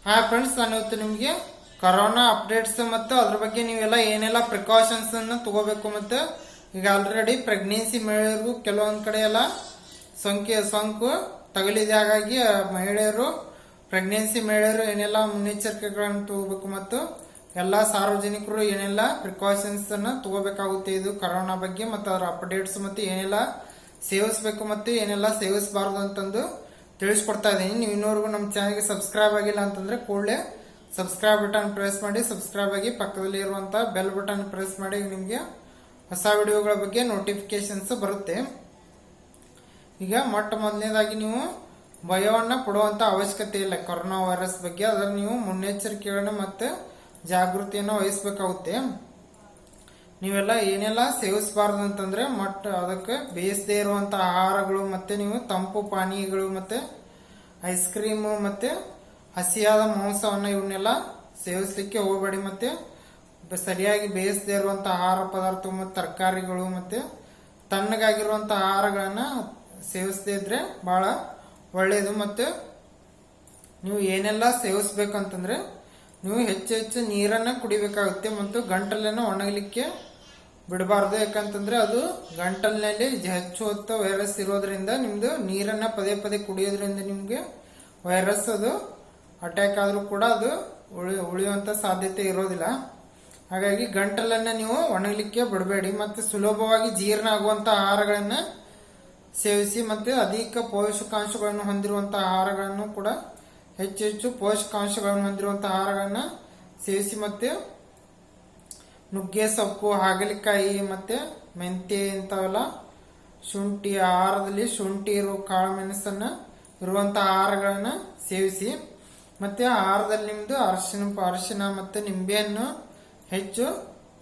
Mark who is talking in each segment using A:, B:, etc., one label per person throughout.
A: Hi friends, ನಾನು ಇವತ್ತು ನಿಮಗೆ ಕೊರೋನಾ ಅಪ್ಡೇಟ್ಸ್ ಮತ್ತು ಅದ್ರ ಬಗ್ಗೆ ನೀವೆಲ್ಲ ಏನೆಲ್ಲ ಪ್ರಿಕಾಷನ್ಸ್ ಅನ್ನು ತಗೋಬೇಕು ಮತ್ತು ಈಗ ಆಲ್ರೆಡಿ ಪ್ರೆಗ್ನೆನ್ಸಿ ಮಹಿಳೆಯರಿಗೂ ಕೆಲವೊಂದು ಕಡೆ ಎಲ್ಲ ಸೋಂಕು ತಗುಲಿದೆ. ಹಾಗಾಗಿ ಮಹಿಳೆಯರು ಪ್ರೆಗ್ನೆನ್ಸಿ ಮಹಿಳೆಯರು ಏನೆಲ್ಲ ಮುನ್ನೆಚ್ಚರಿಕೆಗಳನ್ನು ತಗೋಬೇಕು ಮತ್ತು ಎಲ್ಲ ಸಾರ್ವಜನಿಕರು ಏನೆಲ್ಲ ಪ್ರಿಕಾಷನ್ಸ್ ಅನ್ನು ತಗೋಬೇಕಾಗುತ್ತೆ ಇದು ಕೊರೋನಾ ಬಗ್ಗೆ ಮತ್ತು ಅದರ ಅಪ್ಡೇಟ್ಸ್ ಮತ್ತು ಏನೆಲ್ಲ ಸೇವಿಸಬೇಕು ಮತ್ತು ಏನೆಲ್ಲ ಸೇವಿಸಬಾರದು ಅಂತಂದು ತಿಳಿಸ್ಕೊಡ್ತಾ ಇದ್ದೀನಿ. ನೀವು ಇನ್ನೂವರೆಗೂ ನಮ್ಮ ಚಾನಲ್ಗೆ ಸಬ್ಸ್ಕ್ರೈಬ್ ಆಗಿಲ್ಲ ಅಂತಂದ್ರೆ ಕೂಡಲೇ ಸಬ್ಸ್ಕ್ರೈಬ್ ಬಟನ್ ಪ್ರೆಸ್ ಮಾಡಿ ಸಬ್ಸ್ಕ್ರೈಬ್ ಆಗಿ ಪಕ್ಕದಲ್ಲಿ ಇರುವಂತಹ ಬೆಲ್ ಬಟನ್ ಪ್ರೆಸ್ ಮಾಡಿ ನಿಮಗೆ ಹೊಸ ವಿಡಿಯೋಗಳ ಬಗ್ಗೆ ನೋಟಿಫಿಕೇಶನ್ಸ್ ಬರುತ್ತೆ. ಈಗ ಮೊಟ್ಟ ಮೊದಲನೇದಾಗಿ ನೀವು ಭಯವನ್ನ ಪಡುವಂತ ಅವಶ್ಯಕತೆ ಇಲ್ಲ ಕೊರೋನಾ ವೈರಸ್ ಬಗ್ಗೆ. ಅದರ ನೀವು ಮುನ್ನೆಚ್ಚರಿಕೆಗಳನ್ನು ಮತ್ತೆ ಜಾಗೃತಿಯನ್ನು ವಹಿಸಬೇಕಾಗುತ್ತೆ. ನೀವೆಲ್ಲ ಏನೆಲ್ಲ ಸೇವಿಸಬಾರದು ಅಂತಂದ್ರೆ ಅದಕ್ಕೆ ಬೇಯಿಸದೇ ಇರುವಂತಹ ಆಹಾರಗಳು ಮತ್ತೆ ನೀವು ತಂಪು ಪಾನೀಯಗಳು ಮತ್ತೆ ಐಸ್ ಕ್ರೀಮ್ ಮತ್ತೆ ಹಸಿಯಾದ ಮಾಂಸವನ್ನ ಇವನ್ನೆಲ್ಲ ಸೇವಿಸಲಿಕ್ಕೆ ಹೋಗಬೇಡಿ. ಮತ್ತೆ ಸರಿಯಾಗಿ ಬೇಯಿಸದೇ ಇರುವಂತಹ ಆಹಾರ ಪದಾರ್ಥ ಮತ್ತು ತರಕಾರಿಗಳು ಮತ್ತೆ ತಣ್ಣಗಾಗಿರುವಂತಹ ಆಹಾರಗಳನ್ನ ಸೇವಿಸದೇ ಇದ್ರೆ ಬಹಳ ಒಳ್ಳೆಯದು. ಮತ್ತೆ ನೀವು ಏನೆಲ್ಲ ಸೇವಿಸ್ಬೇಕಂತಂದ್ರೆ ನೀವು ಹೆಚ್ಚು ನೀರನ್ನ ಕುಡಿಬೇಕಾಗುತ್ತೆ ಮತ್ತು ಗಂಟಲನ್ನು ಒಣಗಲಿಕ್ಕೆ ಬಿಡಬಾರ್ದು. ಯಾಕಂತಂದ್ರೆ ಅದು ಗಂಟಲಿನಲ್ಲಿ ಹೆಚ್ಚು ಹೊತ್ತು ವೈರಸ್ ಇರೋದ್ರಿಂದ ನಿಮ್ದು ನೀರನ್ನ ಪದೇ ಪದೇ ಕುಡಿಯೋದ್ರಿಂದ ನಿಮ್ಗೆ ವೈರಸ್ ಅದು ಅಟ್ಯಾಕ್ ಆದ್ರೂ ಕೂಡ ಅದು ಉಳಿಯುವಂತ ಸಾಧ್ಯತೆ ಇರೋದಿಲ್ಲ. ಹಾಗಾಗಿ ಗಂಟಲನ್ನ ನೀವು ಒಣಗಲಿಕ್ಕೆ ಬಿಡಬೇಡಿ. ಮತ್ತೆ ಸುಲಭವಾಗಿ ಜೀರ್ಣ ಆಗುವಂತ ಆಹಾರಗಳನ್ನ ಸೇವಿಸಿ. ಮತ್ತೆ ಅಧಿಕ ಪೋಷಕಾಂಶಗಳನ್ನು ಹೊಂದಿರುವಂತಹ ಆಹಾರಗಳನ್ನು ಕೂಡ ಹೆಚ್ಚು ಪೋಷಕಾಂಶಗಳನ್ನು ಹೊಂದಿರುವಂತಹ ಆಹಾರಗಳನ್ನ ಸೇವಿಸಿ. ಮತ್ತೆ ನುಗ್ಗೆ ಸೊಪ್ಪು, ಹಾಗಲಕಾಯಿ ಮತ್ತೆ ಮೆಂತ್ಯ ಇಂಥವೆಲ್ಲ ಶುಂಠಿ ಆಹಾರದಲ್ಲಿ ಶುಂಠಿ ಇರುವ ಕಾಳು ಮೆಣಸನ್ನ ಇರುವಂತಹ ಆಹಾರಗಳನ್ನ ಸೇವಿಸಿ. ಮತ್ತೆ ಆಹಾರದಲ್ಲಿ ನಿಮ್ದು ಅರಿಶಿನ ಮತ್ತೆ ನಿಂಬೆಯನ್ನು ಹೆಚ್ಚು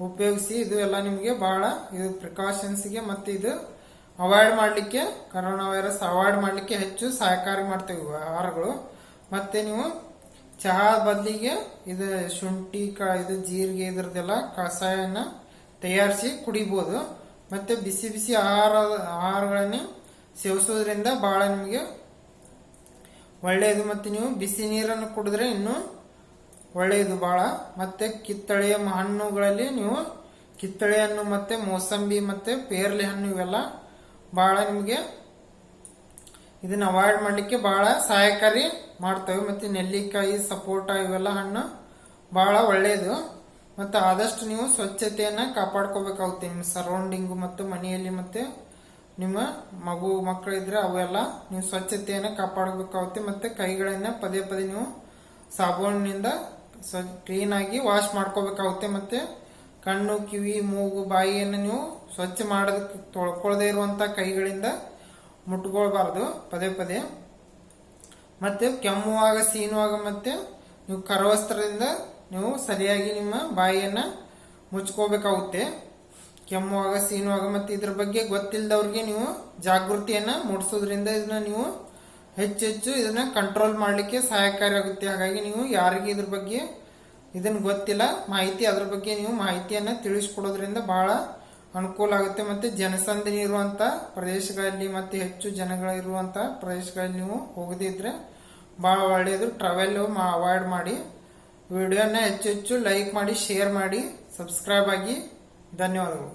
A: ಉಪಯೋಗಿಸಿ. ಇದು ಎಲ್ಲ ನಿಮಗೆ ಬಹಳ ಇದು ಪ್ರಿಕಾಷನ್ಸ್ಗೆ ಮತ್ತೆ ಇದು ಅವಾಯ್ಡ್ ಮಾಡ್ಲಿಕ್ಕೆ ಕೊರೋನಾ ವೈರಸ್ ಅವಾಯ್ಡ್ ಮಾಡ್ಲಿಕ್ಕೆ ಹೆಚ್ಚು ಸಹಕಾರಿ ಮಾಡ್ತೇವೆ ಆಹಾರಗಳು. ಮತ್ತೆ ನೀವು ಚಹಾ ಬದಲಿಗೆ ಇದು ಶುಂಠಿ ಇದು ಜೀರಿಗೆ ಇದರದೆಲ್ಲ ಕಷಾಯನ ತಯಾರಿಸಿ ಕುಡಿಬಹುದು. ಮತ್ತೆ ಬಿಸಿ ಬಿಸಿ ಆಹಾರಗಳನ್ನ ಸೇವಿಸೋದ್ರಿಂದ ಬಹಳ ನಿಮಗೆ ಒಳ್ಳೆಯದು. ಮತ್ತೆ ನೀವು ಬಿಸಿ ನೀರನ್ನು ಕುಡಿದ್ರೆ ಇನ್ನೂ ಒಳ್ಳೆಯದು ಬಹಳ. ಮತ್ತೆ ಕಿತ್ತಳೆಯ ಹಣ್ಣುಗಳಲ್ಲಿ ನೀವು ಕಿತ್ತಳೆ ಹಣ್ಣು ಮತ್ತೆ ಮೋಸಂಬಿ ಮತ್ತೆ ಪೇರ್ಲೆ ಹಣ್ಣು ಇವೆಲ್ಲ ಬಹಳ ನಿಮಗೆ ಇದನ್ನ ಅವಾಯ್ಡ್ ಮಾಡ್ಲಿಕ್ಕೆ ಬಹಳ ಸಹಾಯಕಾರಿ ಮಾಡ್ತವೆ. ಮತ್ತೆ ನೆಲ್ಲಿಕಾಯಿ, ಸಪೋಟ ಇವೆಲ್ಲ ಹಣ್ಣು ಬಹಳ ಒಳ್ಳೆಯದು. ಮತ್ತೆ ಆದಷ್ಟು ನೀವು ಸ್ವಚ್ಛತೆಯನ್ನ ಕಾಪಾಡ್ಕೋಬೇಕಾಗುತ್ತೆ ನಿಮ್ಮ ಸರೌಂಡಿಂಗು ಮತ್ತು ಮನೆಯಲ್ಲಿ. ಮತ್ತೆ ನಿಮ್ಮ ಮಕ್ಕಳಿದ್ರೆ ಅವೆಲ್ಲ ನೀವು ಸ್ವಚ್ಛತೆಯನ್ನ ಕಾಪಾಡಬೇಕಾಗುತ್ತೆ. ಮತ್ತೆ ಕೈಗಳನ್ನ ಪದೇ ಪದೇ ನೀವು ಸಾಬೂನಿನಿಂದ ಕ್ಲೀನ್ ಆಗಿ ವಾಶ್ ಮಾಡ್ಕೋಬೇಕಾಗುತ್ತೆ. ಮತ್ತೆ ಕಣ್ಣು, ಕಿವಿ, ಮೂಗು, ಬಾಯಿಯನ್ನು ನೀವು ಸ್ವಚ್ಛ ಮಾಡೋದಕ್ಕೆ ತೊಳ್ಕೊಳ್ಳದೆ ಇರುವಂತ ಕೈಗಳಿಂದ ಮುಟ್ಕೊಳ್ಬಾರ್ದು ಪದೇ ಪದೇ. ಮತ್ತೆ ಕೆಮ್ಮುವಾಗ, ಸೀನುವಾಗ ಮತ್ತೆ ನೀವು ಕರವಸ್ತ್ರದಿಂದ ನೀವು ಸರಿಯಾಗಿ ನಿಮ್ಮ ಬಾಯಿಯನ್ನ ಮುಚ್ಕೋಬೇಕಾಗುತ್ತೆ ಕೆಮ್ಮುವಾಗ, ಸೀನುವಾಗ. ಮತ್ತೆ ಇದ್ರ ಬಗ್ಗೆ ಗೊತ್ತಿಲ್ಲದವ್ರಿಗೆ ನೀವು ಜಾಗೃತಿಯನ್ನ ಮೂಡಿಸೋದ್ರಿಂದ ಇದನ್ನ ನೀವು ಹೆಚ್ಚು ಇದನ್ನ ಕಂಟ್ರೋಲ್ ಮಾಡ್ಲಿಕ್ಕೆ ಸಹಾಯಕಾರಿ ಆಗುತ್ತೆ. ಹಾಗಾಗಿ ನೀವು ಯಾರಿಗೆ ಇದ್ರ ಬಗ್ಗೆ ಇದನ್ನ ಗೊತ್ತಿಲ್ಲ ಮಾಹಿತಿ, ಅದ್ರ ಬಗ್ಗೆ ನೀವು ಮಾಹಿತಿಯನ್ನ ತಿಳಿಸ್ಕೊಡೋದ್ರಿಂದ ಬಹಳ ಅನುಕೂಲ ಆಗುತ್ತೆ. ಮತ್ತೆ ಜನಸಂದಣಿ ಇರುವಂತ ಪ್ರದೇಶಗಳಲ್ಲಿ ಮತ್ತೆ ಹೆಚ್ಚು ಜನಗಳಿರುವಂತ ಪ್ರದೇಶಗಳಲ್ಲಿ ನೀವು ಹೋಗದಿದ್ರೆ ಬಹಳ ಒಳ್ಳೆಯದು. ಟ್ರಾವೆಲ್ ಅವಾಯ್ಡ್ ಮಾಡಿ. ವಿಡಿಯೋನ ಹೆಚ್ಚು ಲೈಕ್ ಮಾಡಿ, ಶೇರ್ ಮಾಡಿ, ಸಬ್ಸ್ಕ್ರೈಬ್ ಆಗಿ. ಧನ್ಯವಾದಗಳು.